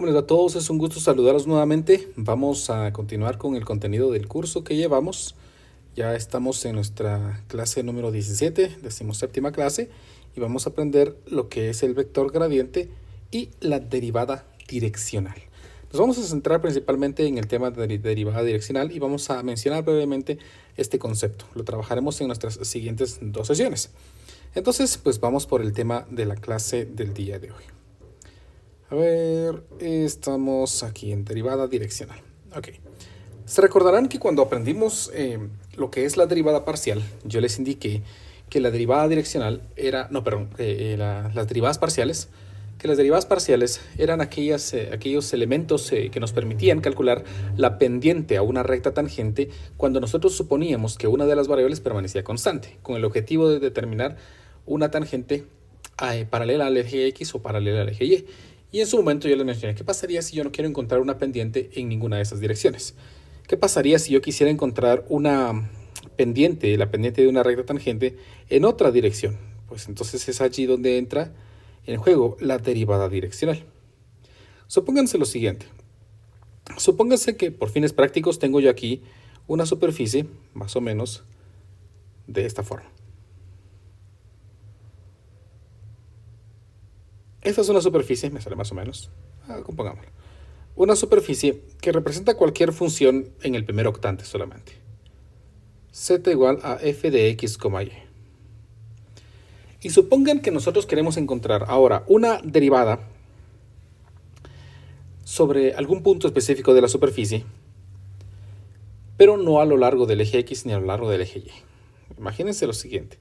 ¿Cómo les va a todos? Es un gusto saludarlos nuevamente. Vamos a continuar con el contenido del curso que llevamos. Ya estamos en nuestra clase número 17, 17ª clase, y vamos a aprender lo que es el vector gradiente y la derivada direccional. Nos vamos a centrar principalmente en el tema de derivada direccional y vamos a mencionar brevemente este concepto. Lo trabajaremos en nuestras siguientes dos sesiones. Entonces, pues vamos por el tema de la clase del día de hoy. A ver, estamos aquí en derivada direccional. Ok. Se recordarán que cuando aprendimos lo que es la derivada parcial, yo les indiqué que la derivada direccional era, las derivadas parciales, eran aquellos elementos que nos permitían calcular la pendiente a una recta tangente cuando nosotros suponíamos que una de las variables permanecía constante, con el objetivo de determinar una tangente paralela al eje X o paralela al eje Y. Y en su momento yo les mencioné, ¿qué pasaría si yo no quiero encontrar una pendiente en ninguna de esas direcciones? ¿Qué pasaría si yo quisiera encontrar una pendiente, la pendiente de una recta tangente, en otra dirección? Pues entonces es allí donde entra en juego la derivada direccional. Supónganse lo siguiente. Supónganse que por fines prácticos tengo yo aquí una superficie, más o menos, de esta forma. Esta es una superficie, me sale más o menos, compongámoslo. Una superficie que representa cualquier función en el primer octante solamente. Z igual a f de x, y. Y supongan que nosotros queremos encontrar ahora una derivada sobre algún punto específico de la superficie, pero no a lo largo del eje X ni a lo largo del eje Y. Imagínense lo siguiente.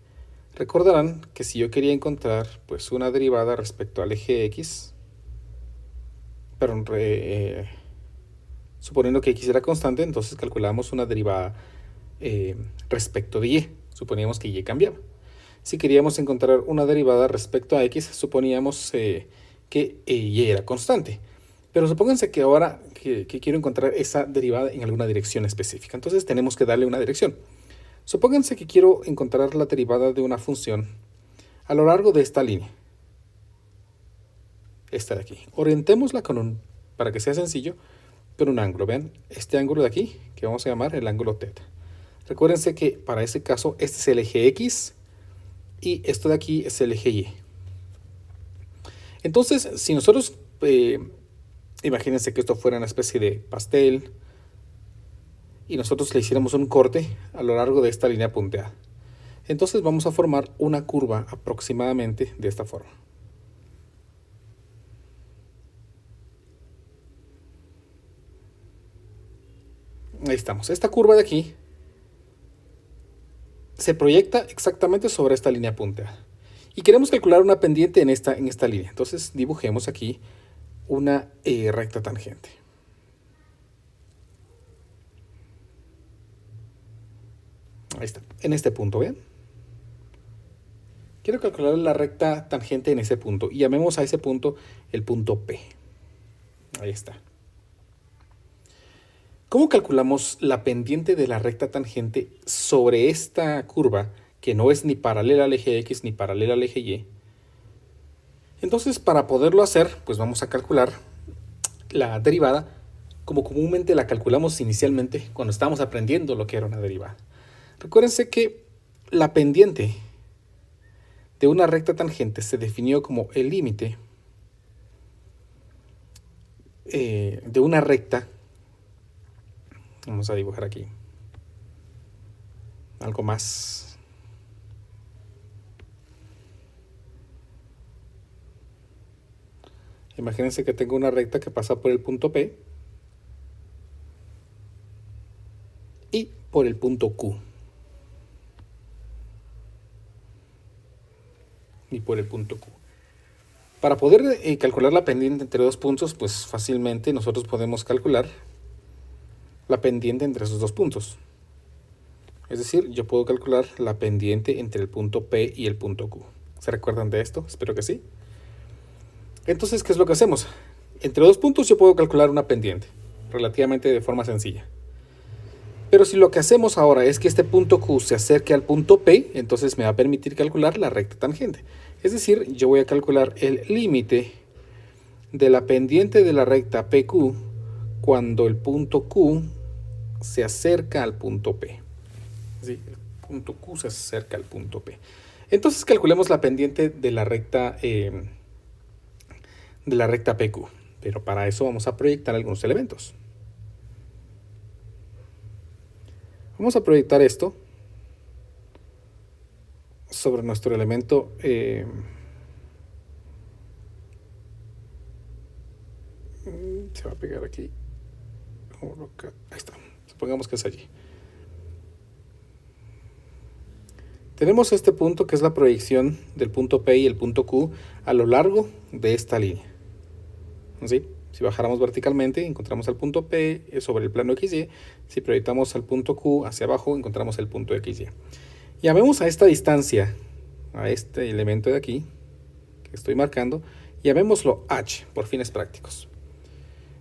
Recordarán que si yo quería encontrar pues una derivada respecto al eje X, suponiendo que X era constante, entonces calculamos una derivada respecto de Y. Suponíamos que Y cambiaba. Si queríamos encontrar una derivada respecto a X, suponíamos que Y era constante. Pero supónganse que ahora que quiero encontrar esa derivada en alguna dirección específica. Entonces tenemos que darle una dirección. Supónganse que quiero encontrar la derivada de una función a lo largo de esta línea. Esta de aquí. Orientémosla para que sea sencillo, con un ángulo. Vean, este ángulo de aquí, que vamos a llamar el ángulo θ. Recuérdense que para ese caso, este es el eje X y esto de aquí es el eje Y. Entonces, si nosotros, imagínense que esto fuera una especie de pastel, y nosotros le hiciéramos un corte a lo largo de esta línea punteada. Entonces vamos a formar una curva aproximadamente de esta forma. Ahí estamos. Esta curva de aquí se proyecta exactamente sobre esta línea punteada. Y queremos calcular una pendiente en esta línea. Entonces dibujemos aquí una recta tangente. Ahí está, en este punto, ¿ven? Quiero calcular la recta tangente en ese punto y llamemos a ese punto el punto P. Ahí está. ¿Cómo calculamos la pendiente de la recta tangente sobre esta curva que no es ni paralela al eje X ni paralela al eje Y? Entonces, para poderlo hacer, pues vamos a calcular la derivada como comúnmente la calculamos inicialmente cuando estábamos aprendiendo lo que era una derivada. Recuérdense que la pendiente de una recta tangente se definió como el límite de una recta. Vamos a dibujar aquí algo más. Imagínense que tengo una recta que pasa por el punto P y por el punto Q. Y por el punto Q. Para poder calcular la pendiente entre dos puntos, pues fácilmente nosotros podemos calcular la pendiente entre esos dos puntos. Es decir, yo puedo calcular la pendiente entre el punto P y el punto Q. ¿Se recuerdan de esto? Espero que sí. Entonces, ¿qué es lo que hacemos? Entre dos puntos yo puedo calcular una pendiente, relativamente de forma sencilla. Pero si lo que hacemos ahora es que este punto Q se acerque al punto P, entonces me va a permitir calcular la recta tangente. Es decir, yo voy a calcular el límite de la pendiente de la recta PQ cuando el punto Q se acerca al punto P. ¿Sí? El punto Q se acerca al punto P. Entonces calculemos la pendiente de la recta PQ. Pero para eso vamos a proyectar algunos elementos. Vamos a proyectar esto sobre nuestro elemento se va a pegar aquí. Ahí está. Supongamos que es allí. Tenemos este punto que es la proyección del punto P y el punto Q a lo largo de esta línea. ¿Sí? Si bajáramos verticalmente, encontramos el punto P sobre el plano XY. Si proyectamos al punto Q hacia abajo, encontramos el punto XY. Llamemos a esta distancia, a este elemento de aquí, que estoy marcando, llamémoslo H, por fines prácticos.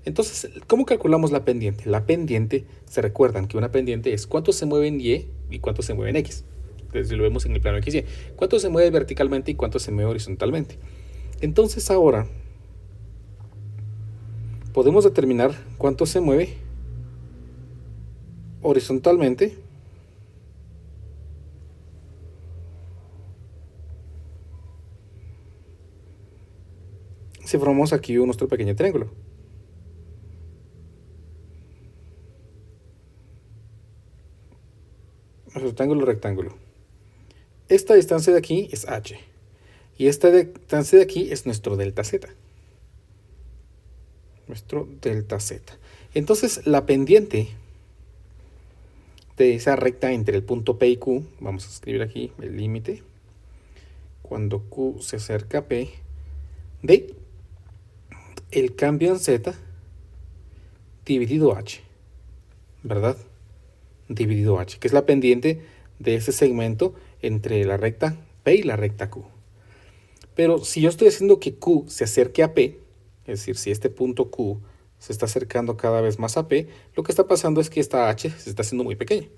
Entonces, ¿cómo calculamos la pendiente? La pendiente, se recuerdan que una pendiente es cuánto se mueve en Y y cuánto se mueve en X. Entonces, lo vemos en el plano XY. Cuánto se mueve verticalmente y cuánto se mueve horizontalmente. Entonces, ahora podemos determinar cuánto se mueve horizontalmente si formamos aquí nuestro pequeño triángulo. Nuestro triángulo rectángulo. Esta distancia de aquí es H. Y esta distancia de aquí es nuestro delta Z. Nuestro delta Z. Entonces, la pendiente de esa recta entre el punto P y Q, vamos a escribir aquí el límite, cuando Q se acerca a P, de el cambio en Z dividido H, ¿verdad? Dividido H, que es la pendiente de ese segmento entre la recta P y la recta Q. Pero si yo estoy haciendo que Q se acerque a P, es decir, si este punto Q se está acercando cada vez más a P, lo que está pasando es que esta H se está haciendo muy pequeña.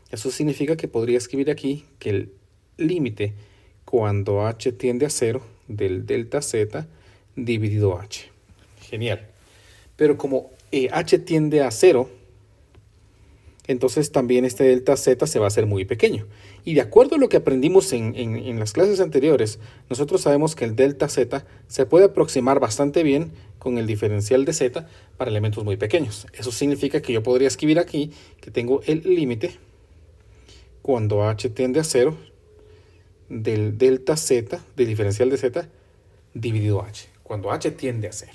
Eso significa que podría escribir aquí que el límite cuando H tiende a 0 del delta Z dividido H. Genial. Pero como H tiende a 0, entonces también este delta Z se va a hacer muy pequeño. Y de acuerdo a lo que aprendimos en las clases anteriores, nosotros sabemos que el delta Z se puede aproximar bastante bien con el diferencial de Z para elementos muy pequeños. Eso significa que yo podría escribir aquí que tengo el límite cuando H tiende a 0 del delta Z, del diferencial de Z, dividido H. Cuando H tiende a 0.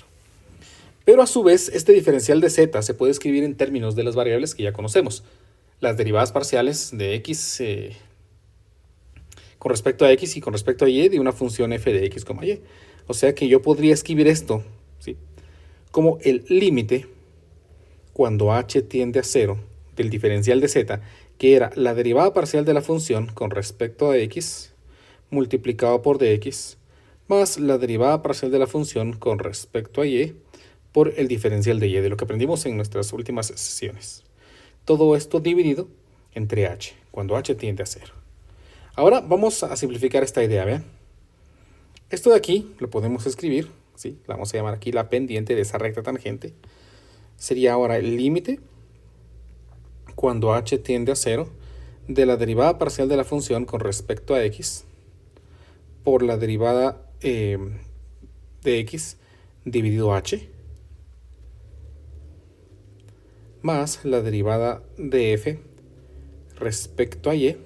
Pero a su vez, este diferencial de Z se puede escribir en términos de las variables que ya conocemos. Las derivadas parciales de X con respecto a X y con respecto a Y de una función f de X, Y. O sea que yo podría escribir esto, ¿sí?, como el límite cuando H tiende a 0 del diferencial de Z, que era la derivada parcial de la función con respecto a X multiplicado por dx más la derivada parcial de la función con respecto a Y por el diferencial de Y, de lo que aprendimos en nuestras últimas sesiones. Todo esto dividido entre H, cuando H tiende a 0. Ahora vamos a simplificar esta idea, ¿vean? Esto de aquí lo podemos escribir, ¿sí? La vamos a llamar aquí la pendiente de esa recta tangente. Sería ahora el límite cuando H tiende a 0 de la derivada parcial de la función con respecto a X por la derivada de X dividido H más la derivada de f respecto a y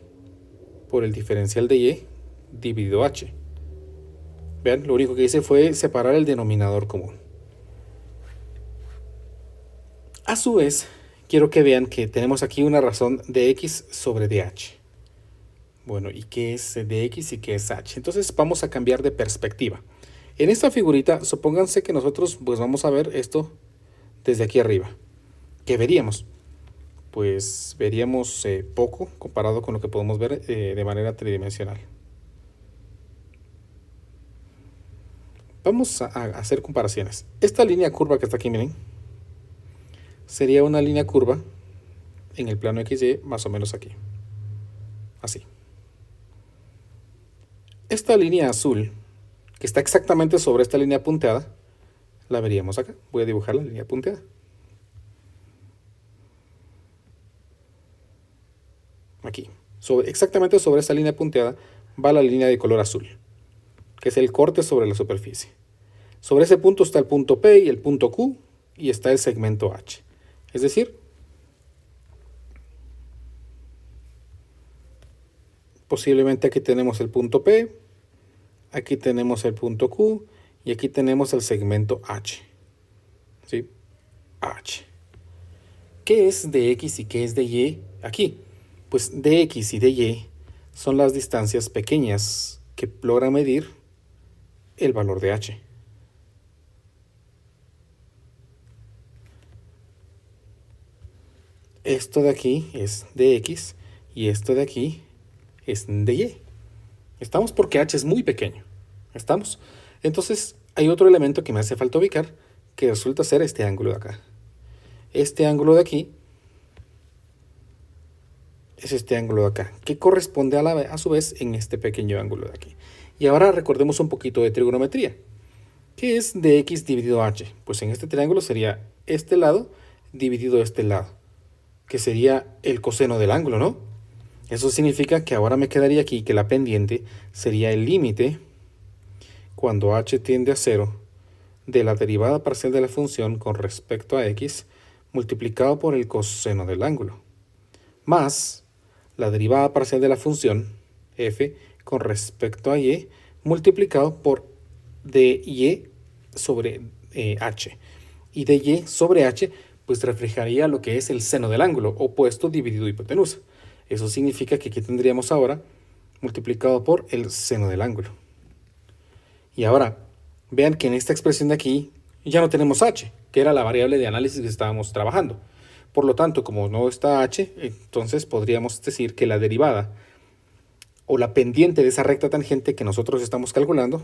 por el diferencial de y dividido h. Vean, lo único que hice fue separar el denominador común. A su vez, quiero que vean que tenemos aquí una razón de x sobre dh. Bueno, ¿y qué es dx y qué es h? Entonces vamos a cambiar de perspectiva. En esta figurita, supónganse que nosotros pues vamos a ver esto desde aquí arriba. ¿Qué veríamos? Pues veríamos poco comparado con lo que podemos ver de manera tridimensional. Vamos a hacer comparaciones. Esta línea curva que está aquí, miren, sería una línea curva en el plano XY más o menos aquí. Así. Esta línea azul, que está exactamente sobre esta línea punteada, la veríamos acá. Voy a dibujar la línea punteada. Aquí. Exactamente sobre esa línea punteada va la línea de color azul, que es el corte sobre la superficie. Sobre ese punto está el punto P y el punto Q, y está el segmento H. Es decir, posiblemente aquí tenemos el punto P, aquí tenemos el punto Q, y aquí tenemos el segmento H. ¿Sí? H. ¿Qué es de X y qué es de Y aquí? Pues de X y de Y son las distancias pequeñas que logran medir el valor de H. Esto de aquí es de X y esto de aquí es de Y. ¿Estamos? Porque H es muy pequeño. ¿Estamos? Entonces hay otro elemento que me hace falta ubicar, que resulta ser este ángulo de acá. Este ángulo de aquí es este ángulo de acá, que corresponde a su vez en este pequeño ángulo de aquí. Y ahora recordemos un poquito de trigonometría. ¿Qué es de X dividido H? Pues en este triángulo sería este lado dividido este lado, que sería el coseno del ángulo, ¿no? Eso significa que ahora me quedaría aquí que la pendiente sería el límite cuando h tiende a 0 de la derivada parcial de la función con respecto a x multiplicado por el coseno del ángulo, más la derivada parcial de la función f con respecto a y multiplicado por dy sobre h. Y dy sobre h pues reflejaría lo que es el seno del ángulo, opuesto dividido hipotenusa. Eso significa que aquí tendríamos ahora multiplicado por el seno del ángulo. Y ahora, vean que en esta expresión de aquí ya no tenemos h, que era la variable de análisis que estábamos trabajando. Por lo tanto, como no está h, entonces podríamos decir que la derivada o la pendiente de esa recta tangente que nosotros estamos calculando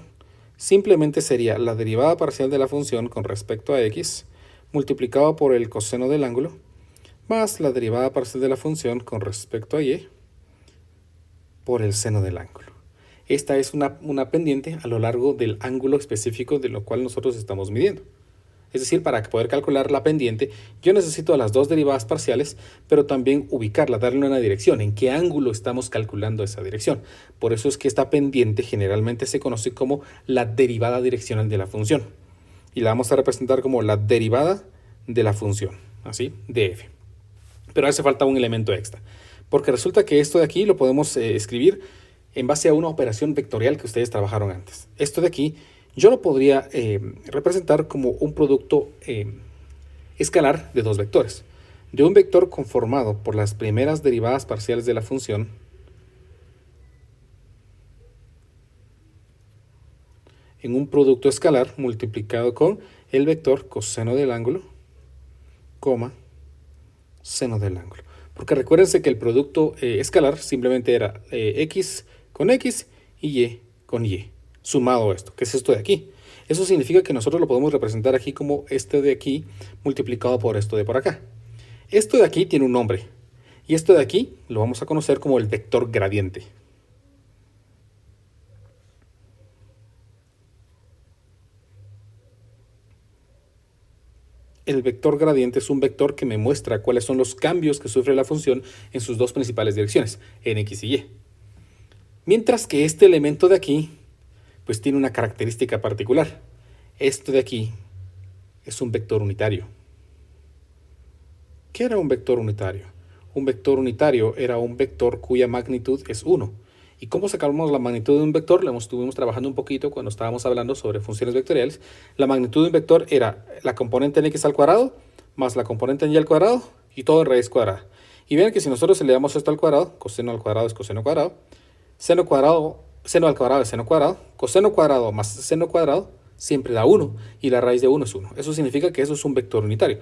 simplemente sería la derivada parcial de la función con respecto a x multiplicado por el coseno del ángulo más la derivada parcial de la función con respecto a y por el seno del ángulo. Esta es una pendiente a lo largo del ángulo específico de lo cual nosotros estamos midiendo. Es decir, para poder calcular la pendiente, yo necesito las dos derivadas parciales, pero también ubicarla, darle una dirección, en qué ángulo estamos calculando esa dirección. Por eso es que esta pendiente generalmente se conoce como la derivada direccional de la función. Y la vamos a representar como la derivada de la función, así, de f. Pero hace falta un elemento extra, porque resulta que esto de aquí lo podemos escribir en base a una operación vectorial que ustedes trabajaron antes. Esto de aquí yo lo podría representar como un producto escalar de dos vectores. De un vector conformado por las primeras derivadas parciales de la función en un producto escalar multiplicado con el vector coseno del ángulo, coma, seno del ángulo. Porque recuérdense que el producto escalar simplemente era x con x y y con y, sumado a esto, que es esto de aquí. Eso significa que nosotros lo podemos representar aquí como este de aquí multiplicado por esto de por acá. Esto de aquí tiene un nombre, y esto de aquí lo vamos a conocer como el vector gradiente. El vector gradiente es un vector que me muestra cuáles son los cambios que sufre la función en sus dos principales direcciones, en x y y. Mientras que este elemento de aquí, pues tiene una característica particular. Esto de aquí es un vector unitario. ¿Qué era un vector unitario? Un vector unitario era un vector cuya magnitud es 1. ¿Y cómo sacamos la magnitud de un vector? Lo estuvimos trabajando un poquito cuando estábamos hablando sobre funciones vectoriales. La magnitud de un vector era la componente en x al cuadrado más la componente en y al cuadrado y todo en raíz cuadrada. Y vean que si nosotros le damos esto al cuadrado, coseno al cuadrado es coseno cuadrado, seno al cuadrado es seno cuadrado, coseno cuadrado más seno cuadrado siempre da 1 y la raíz de 1 es 1. Eso significa que eso es un vector unitario.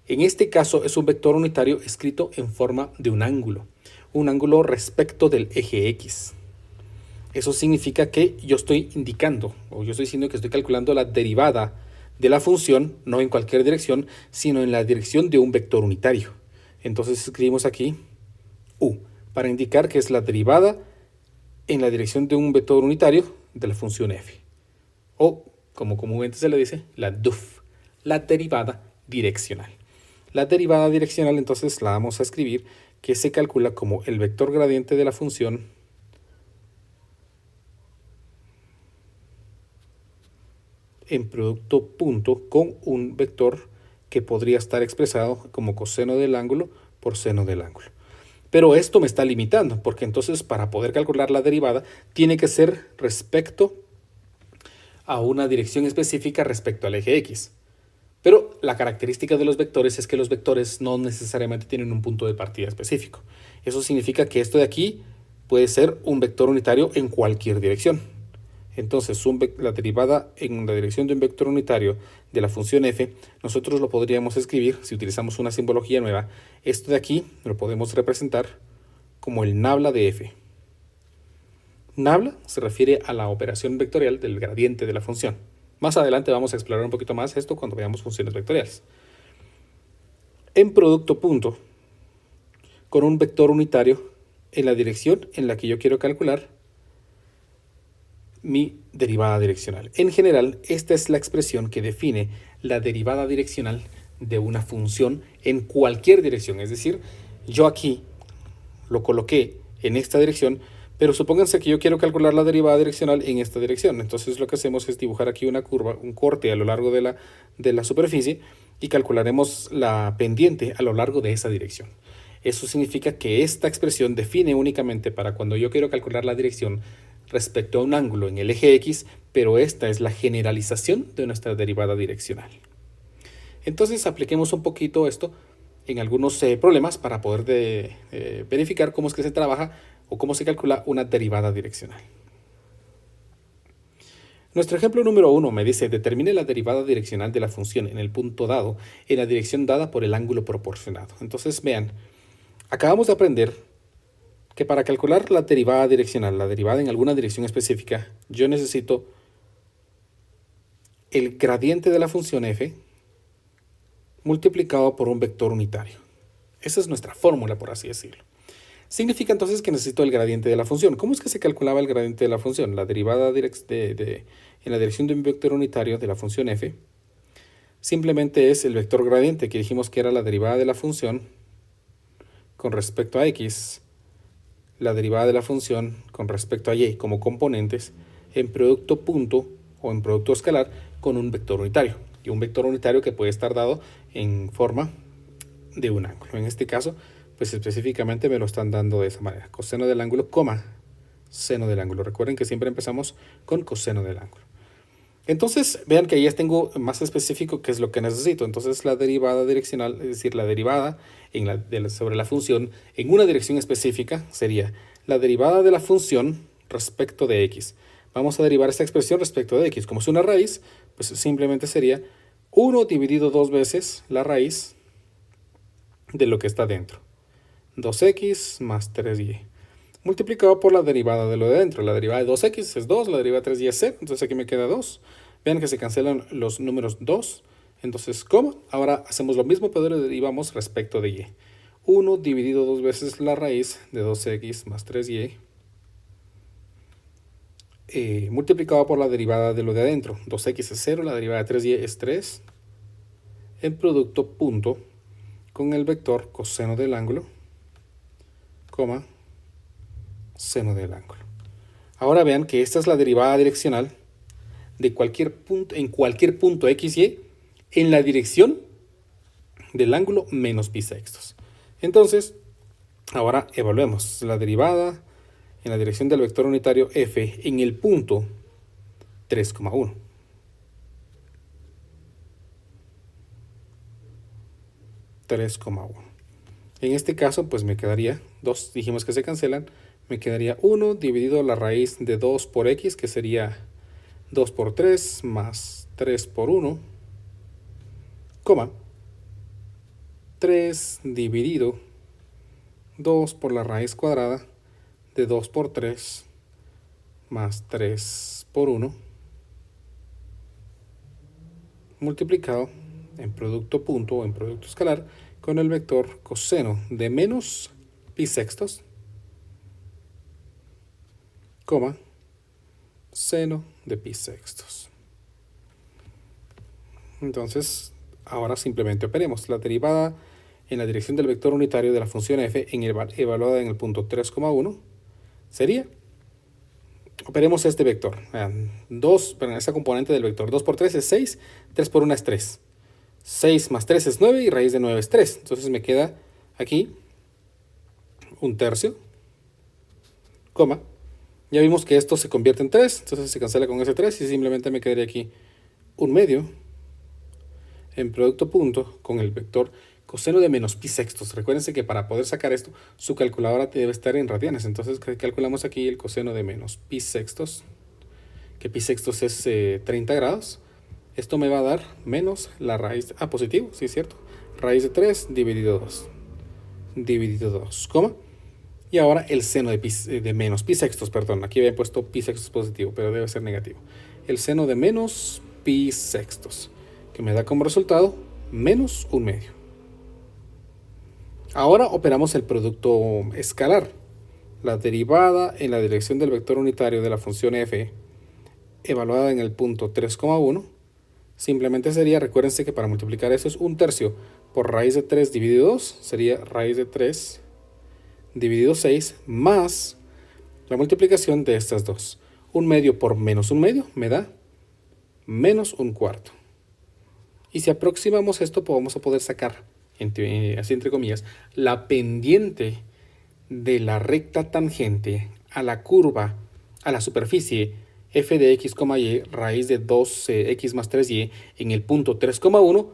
En este caso es un vector unitario escrito en forma de un ángulo respecto del eje x. Eso significa que yo estoy indicando, o yo estoy diciendo que estoy calculando la derivada de la función, no en cualquier dirección, sino en la dirección de un vector unitario. Entonces escribimos aquí u, para indicar que es la derivada en la dirección de un vector unitario de la función f. O, como comúnmente se le dice, la duf. la derivada direccional. La derivada direccional entonces la vamos a escribir que se calcula como el vector gradiente de la función en producto punto con un vector que podría estar expresado como coseno del ángulo por seno del ángulo. Pero esto me está limitando, porque entonces para poder calcular la derivada tiene que ser respecto a una dirección específica respecto al eje X. Pero la característica de los vectores es que los vectores no necesariamente tienen un punto de partida específico. Eso significa que esto de aquí puede ser un vector unitario en cualquier dirección. Entonces, la derivada en la dirección de un vector unitario de la función f, nosotros lo podríamos escribir, si utilizamos una simbología nueva, esto de aquí lo podemos representar como el nabla de f. Nabla se refiere a la operación vectorial del gradiente de la función. Más adelante vamos a explorar un poquito más esto cuando veamos funciones vectoriales. En producto punto, con un vector unitario en la dirección en la que yo quiero calcular mi derivada direccional. En general, esta es la expresión que define la derivada direccional de una función en cualquier dirección. Es decir, yo aquí lo coloqué en esta dirección, pero supónganse que yo quiero calcular la derivada direccional en esta dirección. Entonces lo que hacemos es dibujar aquí una curva, un corte a lo largo de la superficie y calcularemos la pendiente a lo largo de esa dirección. Eso significa que esta expresión define únicamente para cuando yo quiero calcular la dirección respecto a un ángulo en el eje X, pero esta es la generalización de nuestra derivada direccional. Entonces apliquemos un poquito esto en algunos problemas para poder verificar cómo es que se trabaja o cómo se calcula una derivada direccional. Nuestro ejemplo número 1 me dice, determine la derivada direccional de la función en el punto dado en la dirección dada por el ángulo proporcionado. Entonces vean, acabamos de aprender que para calcular la derivada direccional, la derivada en alguna dirección específica, yo necesito el gradiente de la función f multiplicado por un vector unitario. Esa es nuestra fórmula, por así decirlo. Significa entonces que necesito el gradiente de la función. ¿Cómo es que se calculaba el gradiente de la función? La derivada en la dirección de un vector unitario de la función f simplemente es el vector gradiente que dijimos que era la derivada de la función con respecto a x, la derivada de la función con respecto a y como componentes en producto punto o en producto escalar con un vector unitario. Y un vector unitario que puede estar dado en forma de un ángulo. En este caso, pues específicamente me lo están dando de esa manera. Coseno del ángulo, seno del ángulo. Recuerden que siempre empezamos con coseno del ángulo. Entonces, vean que ahí ya tengo más específico qué es lo que necesito. Entonces, la derivada direccional, es decir, la derivada sobre la función en una dirección específica sería la derivada de la función respecto de x. Vamos a derivar esta expresión respecto de x. Como es una raíz, pues simplemente sería 1 dividido 2 veces la raíz de lo que está dentro. 2x más 3y. Multiplicado por la derivada de lo de dentro. La derivada de 2x es 2, la derivada de 3y es 0, entonces aquí me queda 2. Vean que se cancelan los números 2, entonces coma. Ahora hacemos lo mismo, pero lo derivamos respecto de y. 1 dividido 2 veces la raíz de 2x más 3y. Multiplicado por la derivada de lo de adentro. 2x es 0, la derivada de 3y es 3. En producto punto con el vector coseno del ángulo, coma, seno del ángulo. Ahora vean que esta es la derivada direccional de cualquier punto, en cualquier punto x, y en la dirección del ángulo menos pi sextos. Entonces, ahora evaluemos la derivada en la dirección del vector unitario f en el punto 3,1. En este caso, pues me quedaría 2, dijimos que se cancelan, me quedaría 1 dividido la raíz de 2 por x, que sería 2 por 3 más 3 por 1, coma, 3 dividido 2 por la raíz cuadrada de 2 por 3 más 3 por 1, multiplicado en producto punto o en producto escalar con el vector coseno de menos pi sextos, coma, seno de pi sextos. Entonces, Ahora simplemente operemos. La derivada en la dirección del vector unitario de la función f evaluada en el punto 3,1 sería, operemos este vector. Vean, esta componente del vector 2 por 3 es 6, 3 por 1 es 3. 6 más 3 es 9 y raíz de 9 es 3. Entonces me queda aquí un tercio, coma. Ya vimos que esto se convierte en 3, entonces se cancela con ese 3 y simplemente me quedaría aquí un medio en producto punto con el vector coseno de menos pi sextos. Recuérdense que para poder sacar esto, su calculadora debe estar en radianes. Entonces calculamos aquí el coseno de menos pi sextos, que pi sextos es 30 grados. Esto me va a dar menos la raíz, positivo, sí es cierto, raíz de 3 dividido 2, dividido 2, coma. Y ahora el seno de menos pi sextos, perdón, aquí había puesto pi sextos positivo, pero debe ser negativo. El seno de menos pi sextos, que me da como resultado menos un medio. Ahora operamos el producto escalar. La derivada en la dirección del vector unitario de la función f, evaluada en el punto 3,1, simplemente sería, recuérdense que para multiplicar eso es un tercio por raíz de 3 dividido 2, sería raíz de 3 dividido 6 más la multiplicación de estas dos. Un medio por menos un medio me da menos un cuarto. Y si aproximamos esto, pues vamos a poder sacar, así entre comillas, la pendiente de la recta tangente a la curva, a la superficie f de x, y raíz de 2x más 3y en el punto 3,1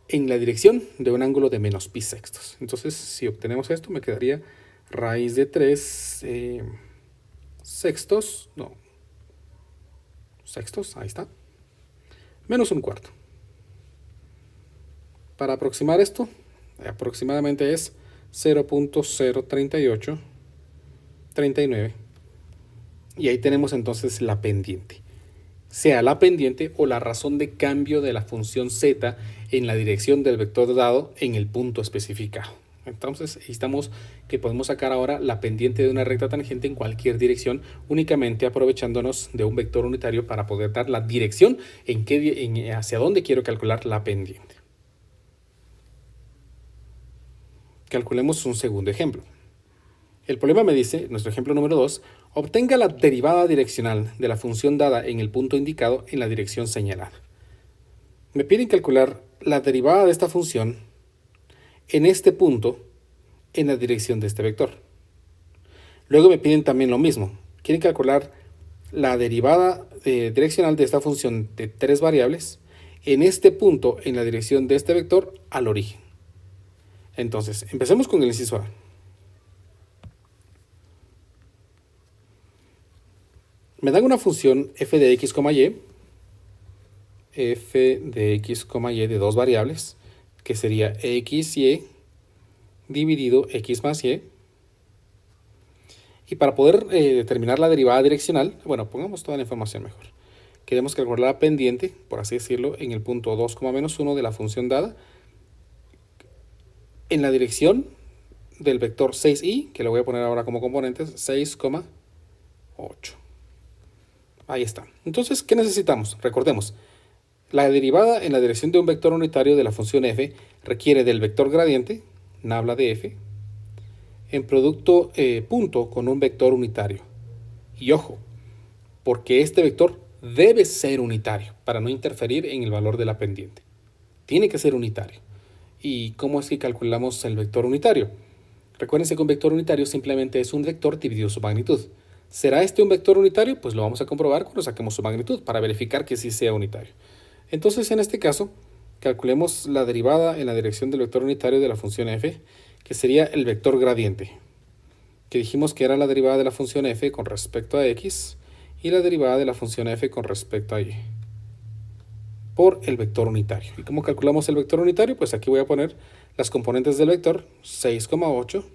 en la dirección de un ángulo de menos pi sextos. Entonces, si obtenemos esto, me quedaría raíz de 3 sextos, no, sextos, ahí está, menos un cuarto. Para aproximar esto, aproximadamente es 0.03839. Y ahí tenemos entonces la pendiente. Sea la pendiente o la razón de cambio de la función z en la dirección del vector dado en el punto especificado. Entonces, necesitamos que podemos sacar ahora la pendiente de una recta tangente en cualquier dirección, únicamente aprovechándonos de un vector unitario para poder dar la dirección hacia dónde quiero calcular la pendiente. Calculemos un segundo ejemplo. El problema me dice, nuestro ejemplo número 2, obtenga la derivada direccional de la función dada en el punto indicado en la dirección señalada. Me piden calcular la derivada de esta función en este punto en la dirección de este vector. Luego me piden también lo mismo. Quieren calcular la derivada direccional de esta función de 3 variables en este punto en la dirección de este vector al origen. Entonces, empecemos con el inciso A. Me dan una función f de x, y, f de x, y de 2 variables, que sería xy dividido x más y. Y para poder determinar la derivada direccional, bueno, pongamos toda la información mejor. Queremos calcular la pendiente, por así decirlo, en el punto 2,-1 de la función dada, en la dirección del vector 6i, que lo voy a poner ahora como componentes, 6,8. Ahí está. Entonces, ¿qué necesitamos? Recordemos, la derivada en la dirección de un vector unitario de la función f requiere del vector gradiente, nabla de f, en producto punto con un vector unitario. Y ojo, porque este vector debe ser unitario para no interferir en el valor de la pendiente. Tiene que ser unitario. ¿Y cómo es que calculamos el vector unitario? Recuérdense que un vector unitario simplemente es un vector dividido su magnitud. ¿Será este un vector unitario? Pues lo vamos a comprobar cuando saquemos su magnitud para verificar que sí sea unitario. Entonces, en este caso, calculemos la derivada en la dirección del vector unitario de la función f, que sería el vector gradiente, que dijimos que era la derivada de la función f con respecto a x y la derivada de la función f con respecto a y, por el vector unitario. ¿Y cómo calculamos el vector unitario? Pues aquí voy a poner las componentes del vector, 6,8,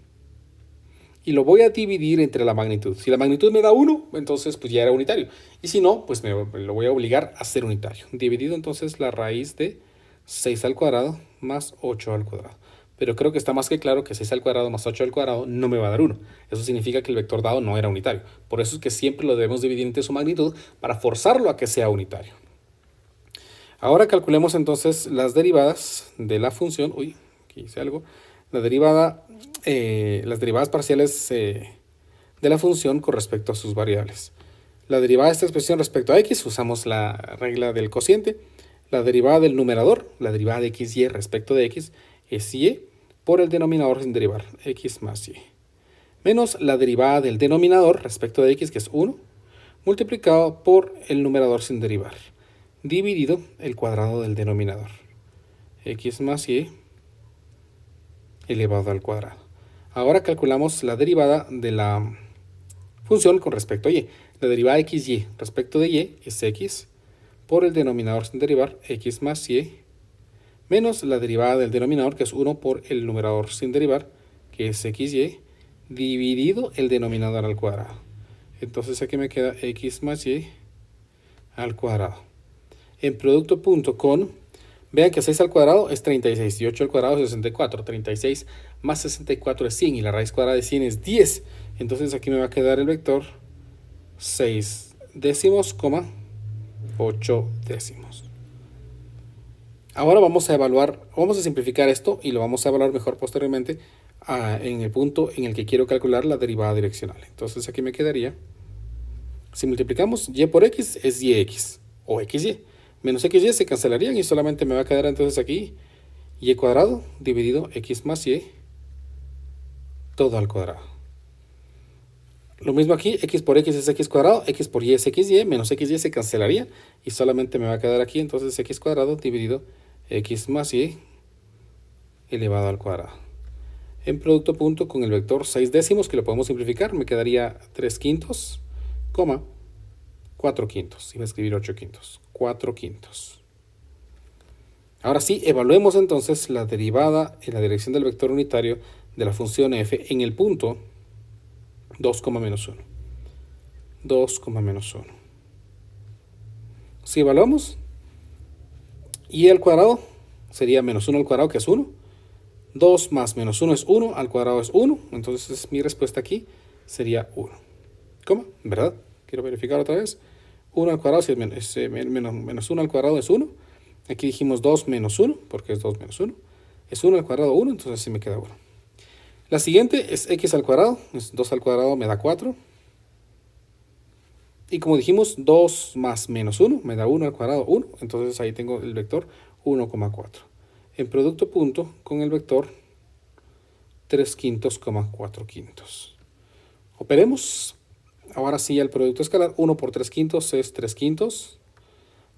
y lo voy a dividir entre la magnitud. Si la magnitud me da 1, entonces pues ya era unitario. Y si no, pues me lo voy a obligar a ser unitario. Dividido entonces la raíz de 6 al cuadrado más 8 al cuadrado. Pero creo que está más que claro que 6 al cuadrado más 8 al cuadrado no me va a dar 1. Eso significa que el vector dado no era unitario. Por eso es que siempre lo debemos dividir entre su magnitud para forzarlo a que sea unitario. Ahora calculemos entonces las derivadas de la función. Uy, aquí hice algo. Las derivadas parciales de la función con respecto a sus variables. La derivada de esta expresión respecto a x, usamos la regla del cociente. La derivada del numerador, la derivada de xy respecto de x, es y por el denominador sin derivar, x más y. Menos la derivada del denominador respecto de x, que es 1, multiplicado por el numerador sin derivar, dividido el cuadrado del denominador, x más y elevado al cuadrado. Ahora calculamos la derivada de la función con respecto a y. La derivada de xy respecto de y es x por el denominador sin derivar, x más y, menos la derivada del denominador, que es 1 por el numerador sin derivar, que es xy, dividido el denominador al cuadrado. Entonces aquí me queda x más y al cuadrado. En producto punto con, vean que 6 al cuadrado es 36 y 8 al cuadrado es 64. 36 más 64 es 100 y la raíz cuadrada de 100 es 10. Entonces aquí me va a quedar el vector 6 décimos, 8 décimos. Ahora vamos a simplificar esto y lo vamos a evaluar mejor posteriormente en el punto en el que quiero calcular la derivada direccional. Entonces aquí me quedaría, si multiplicamos y por x es yx o xy, menos xy se cancelarían y solamente me va a quedar entonces aquí y cuadrado dividido x más y todo al cuadrado. Lo mismo aquí, x por x es x cuadrado, x por y es xy, menos xy se cancelaría y solamente me va a quedar aquí entonces x cuadrado dividido x más y elevado al cuadrado. En producto punto con el vector 6 décimos, que lo podemos simplificar, me quedaría 3 quintos, 4 quintos. Iba a escribir 8 quintos, 4 quintos. Ahora sí, evaluemos entonces la derivada en la dirección del vector unitario de la función f en el punto 2, menos 1. 2, menos 1. Si evaluamos, y al cuadrado sería menos 1 al cuadrado, que es 1. 2 más menos 1 es 1, al cuadrado es 1. Entonces mi respuesta aquí sería 1. ¿Cómo? ¿Verdad? Quiero verificar otra vez. 1 al cuadrado menos 1 al cuadrado es 1. Aquí dijimos 2 menos 1, porque es 2 menos 1. Es 1 al cuadrado 1, entonces sí me queda 1. La siguiente es x al cuadrado. 2 al cuadrado me da 4. Y como dijimos, 2 más menos 1 me da 1 al cuadrado 1. Entonces ahí tengo el vector 1,4. En producto punto con el vector 3 quintos, 4 quintos. Operemos. Ahora sí el producto escalar. 1 por 3 quintos es 3 quintos.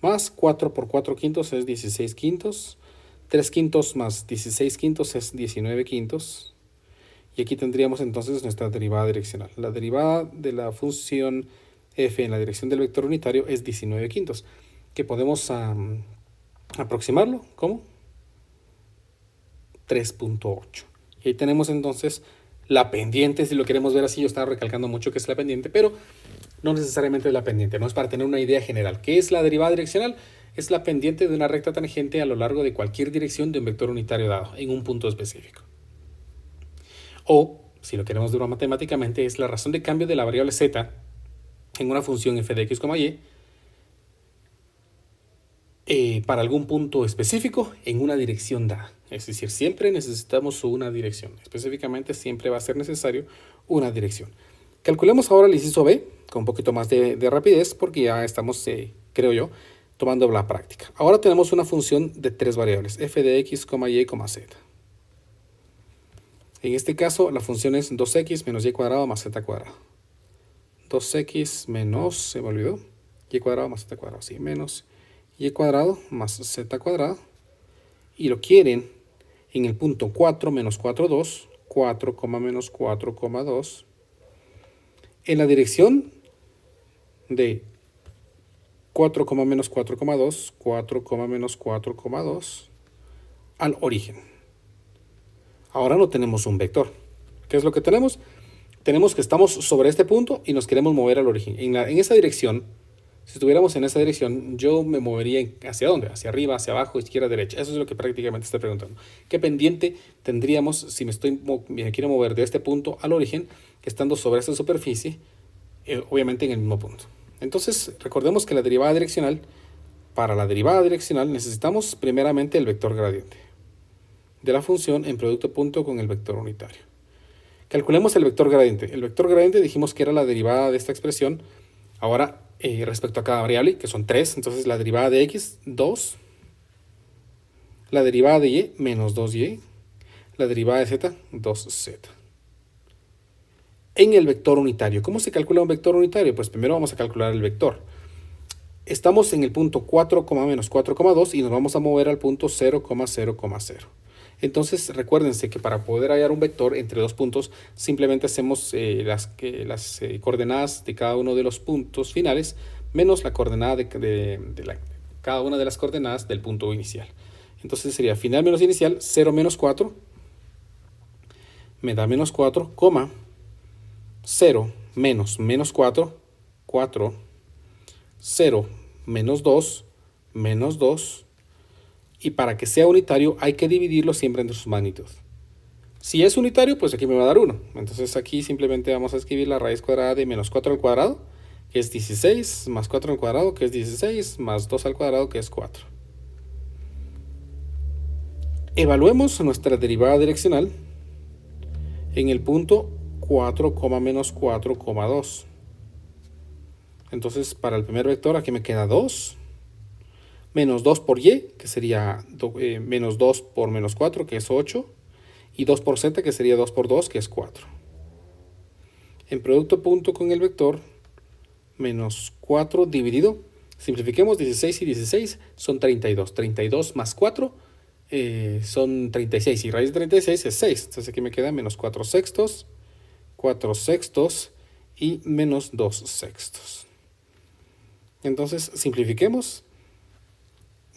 Más 4 por 4 quintos es 16 quintos. 3 quintos más 16 quintos es 19 quintos. Y aquí tendríamos entonces nuestra derivada direccional. La derivada de la función f en la dirección del vector unitario es 19 quintos. Que podemos aproximarlo como 3.8. Y ahí tenemos entonces la pendiente, si lo queremos ver así. Yo estaba recalcando mucho que es la pendiente, pero no necesariamente es la pendiente, no es para tener una idea general. ¿Qué es la derivada direccional? Es la pendiente de una recta tangente a lo largo de cualquier dirección de un vector unitario dado, en un punto específico. O, si lo queremos ver matemáticamente, es la razón de cambio de la variable z en una función f de x, y para algún punto específico en una dirección dada. Es decir, siempre necesitamos una dirección. Específicamente, siempre va a ser necesario una dirección. Calculemos ahora el inciso B con un poquito más de rapidez, porque ya estamos, creo yo, tomando la práctica. Ahora tenemos una función de 3 variables, f de x, y, z. En este caso, la función es 2x menos y cuadrado más z cuadrado. 2x menos, se me olvidó, y cuadrado más z cuadrado, sí, menos y cuadrado más z cuadrado. Y lo quieren en el punto 4 menos 4, 2, 4, menos 4, 2, en la dirección de 4, menos 4, 2, 4, menos 4, 2, al origen. Ahora no tenemos un vector. ¿Qué es lo que tenemos? Tenemos que estamos sobre este punto y nos queremos mover al origen. En esa dirección, si estuviéramos en esa dirección, yo me movería ¿hacia dónde? Hacia arriba, hacia abajo, izquierda, derecha. Eso es lo que prácticamente está preguntando. ¿Qué pendiente tendríamos si me quiero mover de este punto al origen, estando sobre esta superficie, obviamente en el mismo punto? Entonces, recordemos que la derivada direccional para la derivada direccional necesitamos primeramente el vector gradiente de la función en producto punto con el vector unitario. Calculemos el vector gradiente. El vector gradiente dijimos que era la derivada de esta expresión. Ahora, respecto a cada variable, que son 3, entonces la derivada de x, 2. La derivada de y, menos 2y. La derivada de z, 2z. En el vector unitario. ¿Cómo se calcula un vector unitario? Pues primero vamos a calcular el vector. Estamos en el punto 4, menos 4,2 y nos vamos a mover al punto 0,0,0. Entonces recuérdense que para poder hallar un vector entre dos puntos simplemente hacemos las coordenadas de cada uno de los puntos finales menos la coordenada de cada una de las coordenadas del punto inicial. Entonces sería final menos inicial, 0 menos 4 me da menos 4, 0 menos 4, 4, 0 menos 2, menos 2. Y para que sea unitario hay que dividirlo siempre entre sus magnitudes. Si es unitario, pues aquí me va a dar 1. Entonces aquí simplemente vamos a escribir la raíz cuadrada de menos 4 al cuadrado, que es 16, más 4 al cuadrado, que es 16, más 2 al cuadrado, que es 4. Evaluemos nuestra derivada direccional en el punto 4, menos 4,2. Entonces para el primer vector aquí me queda 2. Menos 2 por y, que sería menos 2 por menos 4, que es 8. Y 2 por z, que sería 2 por 2, que es 4. En producto punto con el vector, menos 4 dividido. Simplifiquemos 16 y 16, son 32. 32 más 4 son 36. Y raíz de 36 es 6. Entonces aquí me queda menos 4 sextos, 4 sextos y menos 2 sextos. Entonces simplifiquemos.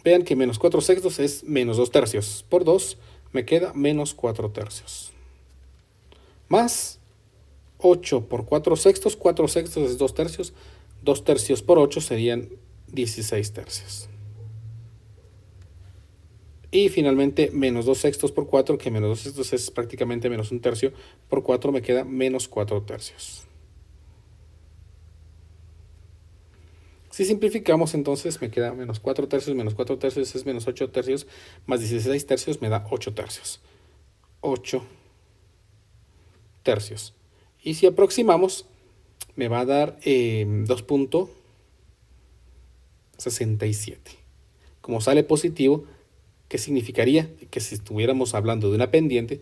Vean que menos 4 sextos es menos 2 tercios. Por 2 me queda menos 4 tercios. Más 8 por 4 sextos. 4 sextos es 2 tercios. 2 tercios por 8 serían 16 tercios. Y finalmente menos 2 sextos por 4, que menos 2 sextos es prácticamente menos 1 tercio. Por 4 me queda menos 4 tercios. Si simplificamos, entonces me queda menos 4 tercios es menos 8 tercios, más 16 tercios me da 8 tercios. 8 tercios. Y si aproximamos, me va a dar 2,67. Como sale positivo, ¿qué significaría? Que si estuviéramos hablando de una pendiente,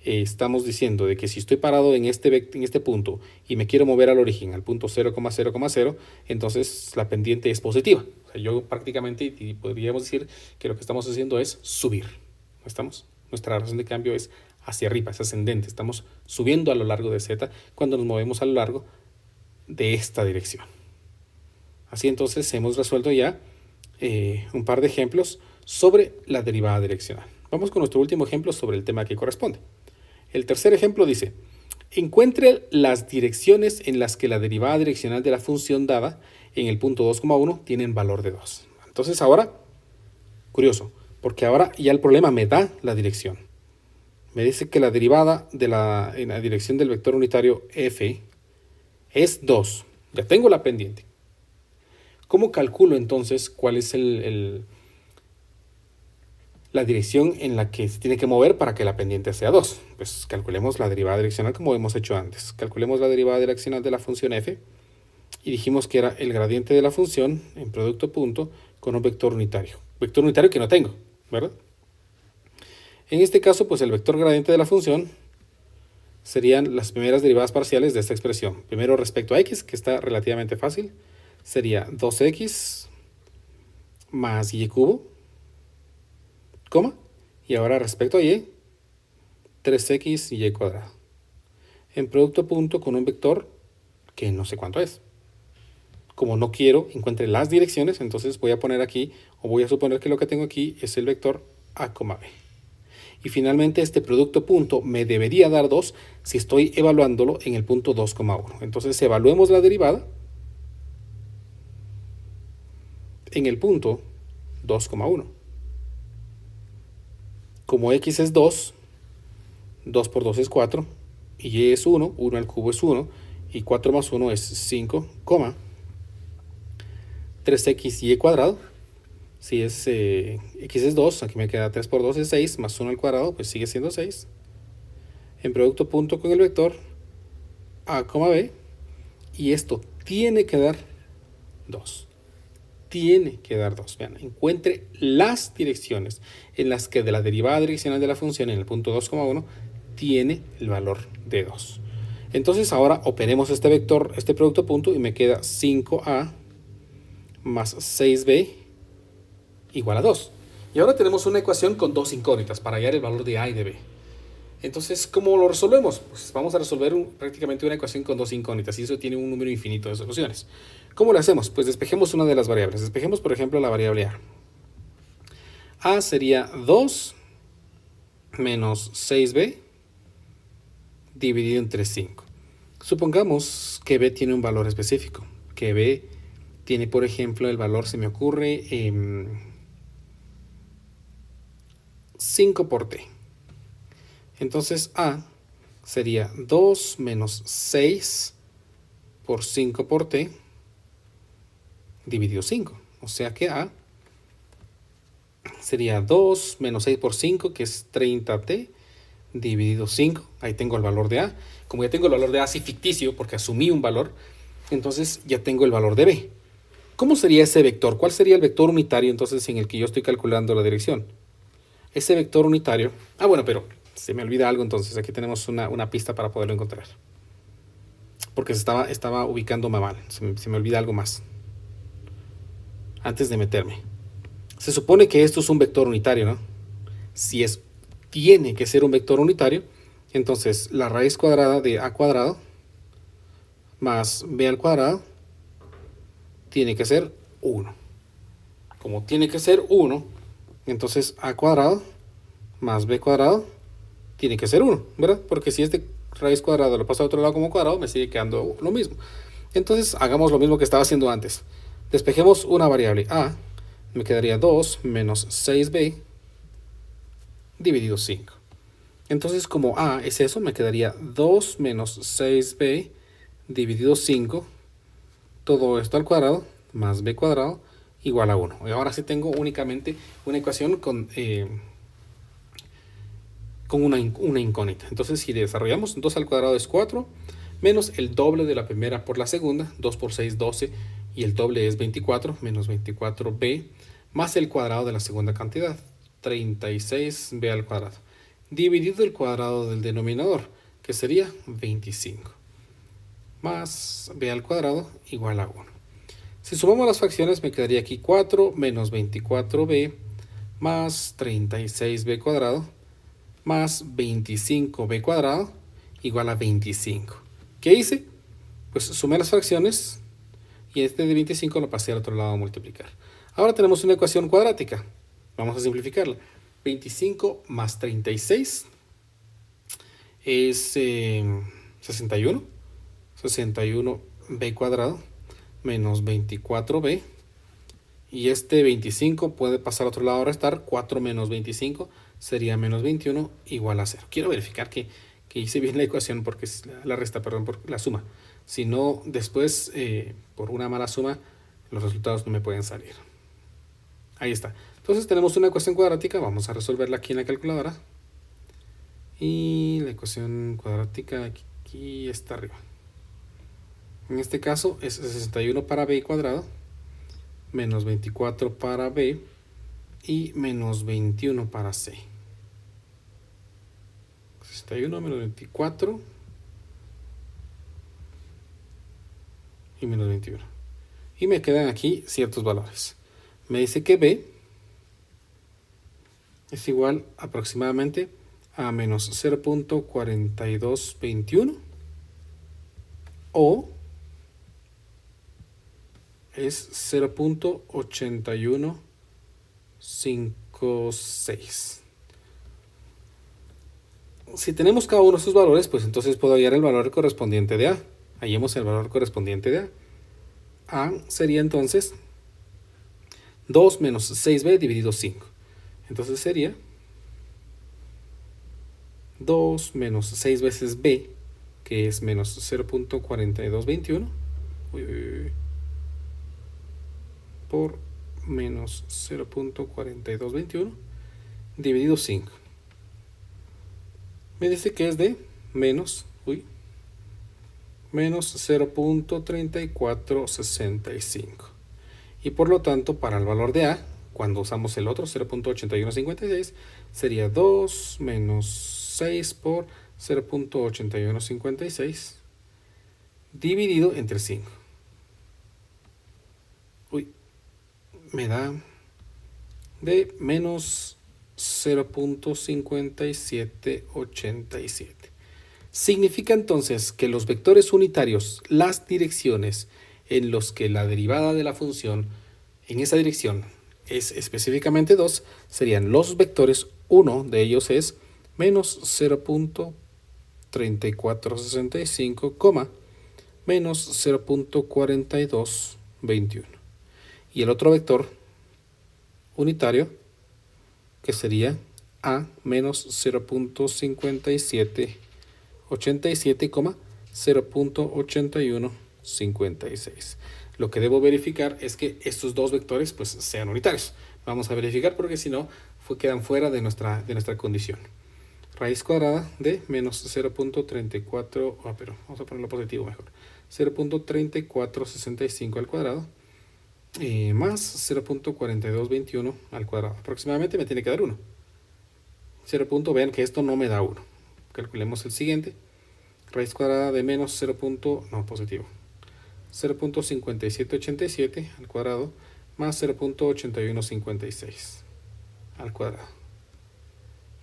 estamos diciendo de que si estoy parado en este punto y me quiero mover al origen, al punto 0,0,0, entonces la pendiente es positiva. O sea, yo prácticamente podríamos decir que lo que estamos haciendo es subir. ¿No estamos? Nuestra razón de cambio es hacia arriba, es ascendente. Estamos subiendo a lo largo de z cuando nos movemos a lo largo de esta dirección. Así entonces hemos resuelto ya un par de ejemplos sobre la derivada direccional. Vamos con nuestro último ejemplo sobre el tema que corresponde. El tercer ejemplo dice, encuentre las direcciones en las que la derivada direccional de la función dada en el punto 2,1 tienen valor de 2. Entonces ahora, curioso, porque ahora ya el problema me da la dirección. Me dice que la derivada en la dirección del vector unitario f es 2. Ya tengo la pendiente. ¿Cómo calculo entonces cuál es la dirección en la que se tiene que mover para que la pendiente sea 2? Pues calculemos la derivada direccional como hemos hecho antes. Calculemos la derivada direccional de la función f y dijimos que era el gradiente de la función en producto punto con un vector unitario. Vector unitario que no tengo, ¿verdad? En este caso, pues el vector gradiente de la función serían las primeras derivadas parciales de esta expresión. Primero respecto a x, que está relativamente fácil, sería 2x más y cubo, coma, y ahora respecto a y, 3x y y cuadrado. En producto punto con un vector que no sé cuánto es. Como no quiero encuentre las direcciones, entonces voy a poner aquí, o voy a suponer que lo que tengo aquí es el vector a, b. Y finalmente este producto punto me debería dar 2 si estoy evaluándolo en el punto 2,1. Entonces evaluemos la derivada en el punto 2,1. Como x es 2, 2 por 2 es 4, y y es 1, 1 al cubo es 1, y 4 más 1 es 5, 3x y cuadrado, Si es x es 2, aquí me queda 3 por 2 es 6, más 1 al cuadrado, pues sigue siendo 6. En producto punto con el vector a, b, y esto tiene que dar 2. Tiene que dar 2. Vean, encuentre las direcciones en las que de la derivada direccional de la función en el punto 2,1 tiene el valor de 2. Entonces ahora operemos este vector, este producto punto, y me queda 5a más 6b igual a 2. Y ahora tenemos una ecuación con dos incógnitas para hallar el valor de a y de b. Entonces, ¿cómo lo resolvemos? Pues vamos a resolver prácticamente una ecuación con dos incógnitas, y eso tiene un número infinito de soluciones. ¿Cómo lo hacemos? Pues despejemos una de las variables. Despejemos, por ejemplo, la variable a. A sería 2 menos 6b dividido entre 5. Supongamos que b tiene un valor específico. Que b tiene, por ejemplo, el valor, se me ocurre, 5 por t. Entonces a sería 2 menos 6 por 5 por t dividido 5. O sea que a sería 2 menos 6 por 5, que es 30t, dividido 5. Ahí tengo el valor de a. Como ya tengo el valor de a así ficticio, porque asumí un valor, entonces ya tengo el valor de b. ¿Cómo sería ese vector? ¿Cuál sería el vector unitario entonces en el que yo estoy calculando la dirección? Ese vector unitario... bueno, pero se me olvida algo entonces. Aquí tenemos una pista para poderlo encontrar. Porque estaba ubicando mal. Se me olvida algo más. Antes de meterme. Se supone que esto es un vector unitario, ¿no? Si tiene que ser un vector unitario, entonces la raíz cuadrada de a cuadrado más b al cuadrado tiene que ser 1. Como tiene que ser 1, entonces a cuadrado más b cuadrado tiene que ser 1, ¿verdad? Porque si este raíz cuadrada lo paso a otro lado como cuadrado, me sigue quedando lo mismo. Entonces hagamos lo mismo que estaba haciendo antes. Despejemos una variable a, me quedaría 2 menos 6b dividido 5. Entonces, como a es eso, me quedaría 2 menos 6b dividido 5, todo esto al cuadrado, más b cuadrado, igual a 1. Y ahora sí tengo únicamente una ecuación con una incógnita. Entonces, si desarrollamos, 2 al cuadrado es 4, menos el doble de la primera por la segunda, 2 por 6, 12, y el doble es 24, menos 24b, más el cuadrado de la segunda cantidad, 36b al cuadrado, dividido el cuadrado del denominador, que sería 25, más b al cuadrado igual a 1. Si sumamos las fracciones, me quedaría aquí 4 menos 24b más 36b cuadrado más 25b cuadrado igual a 25. ¿Qué hice? Pues sumé las fracciones y este de 25 lo pasé al otro lado a multiplicar. Ahora tenemos una ecuación cuadrática. Vamos a simplificarla. 25 más 36 es 61. 61b cuadrado menos 24b. Y este 25 puede pasar al otro lado a restar. 4 menos 25 sería menos 21 igual a 0. Quiero verificar que hice bien la ecuación, porque es la resta, perdón, por la suma. Si no, después, por una mala suma, los resultados no me pueden salir. Ahí está. Entonces tenemos una ecuación cuadrática. Vamos a resolverla aquí en la calculadora. Y la ecuación cuadrática aquí está arriba. En este caso es 61 para b cuadrado, menos 24 para b y menos 21 para c. 61 menos 24 y menos 21. Y me quedan aquí ciertos valores. Me dice que b es igual aproximadamente a menos 0.4221 o es 0.8156. Si tenemos cada uno de estos valores, pues entonces puedo hallar el valor correspondiente de a. Hallemos el valor correspondiente de a. A sería entonces 2 menos 6b dividido 5. Entonces sería 2 menos 6 veces b, que es menos 0.4221, por menos 0.4221 dividido 5. Me dice que es de menos 0.3465. Y por lo tanto, para el valor de A, cuando usamos el otro 0.8156, sería 2 menos 6 por 0.8156 dividido entre 5. Me da de menos 0.5787. Significa entonces que los vectores unitarios, las direcciones en los que la derivada de la función en esa dirección es específicamente 2, serían los vectores. Uno de ellos es menos 0.3465, menos 0.4221. Y el otro vector unitario, que sería A menos 0.5787, 0.8156. Lo que debo verificar es que estos dos vectores pues sean unitarios. Vamos a verificar porque si no quedan fuera de nuestra condición. Raíz cuadrada de menos 0.34, pero vamos a ponerlo positivo mejor, 0.3465 al cuadrado, más 0.4221 al cuadrado. Aproximadamente me tiene que dar 1. Vean que esto no me da 1. Calculemos el siguiente. Raíz cuadrada de menos 0.5787 al cuadrado, más 0.8156 al cuadrado.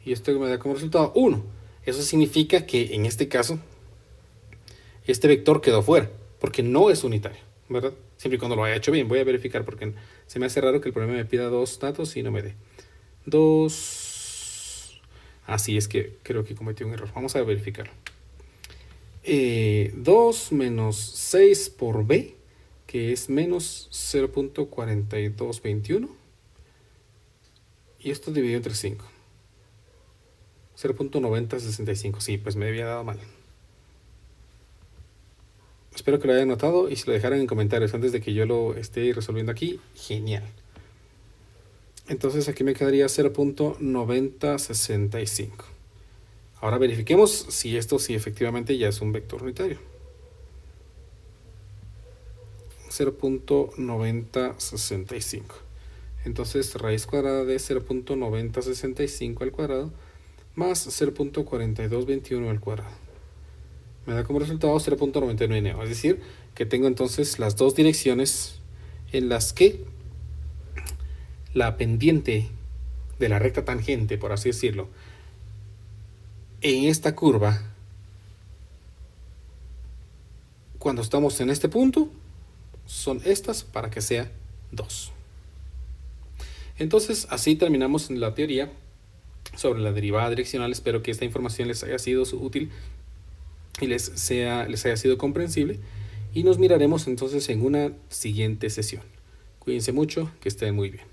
Y esto me da como resultado 1. Eso significa que en este caso este vector quedó fuera, porque no es unitario, ¿verdad? Siempre y cuando lo haya hecho bien. Voy a verificar porque se me hace raro que el problema me pida dos datos y no me dé. 2. Así es que creo que cometí un error. Vamos a verificarlo. 2 menos 6 por B, que es menos 0.4221. Y esto dividido entre 5. 0.9065. Sí, pues me había dado mal. Espero que lo hayan notado y si lo dejaran en comentarios antes de que yo lo esté resolviendo aquí, genial. Entonces aquí me quedaría 0.9065. Ahora verifiquemos si esto sí efectivamente ya es un vector unitario. 0.9065. Entonces raíz cuadrada de 0.9065 al cuadrado más 0.4221 al cuadrado. Me da como resultado 0.99. Es decir, que tengo entonces las dos direcciones en las que la pendiente de la recta tangente, por así decirlo, en esta curva, cuando estamos en este punto, son estas para que sea 2. Entonces, así terminamos en la teoría sobre la derivada direccional. Espero que esta información les haya sido útil y les haya sido comprensible. Y nos miraremos entonces en una siguiente sesión. Cuídense mucho, que estén muy bien.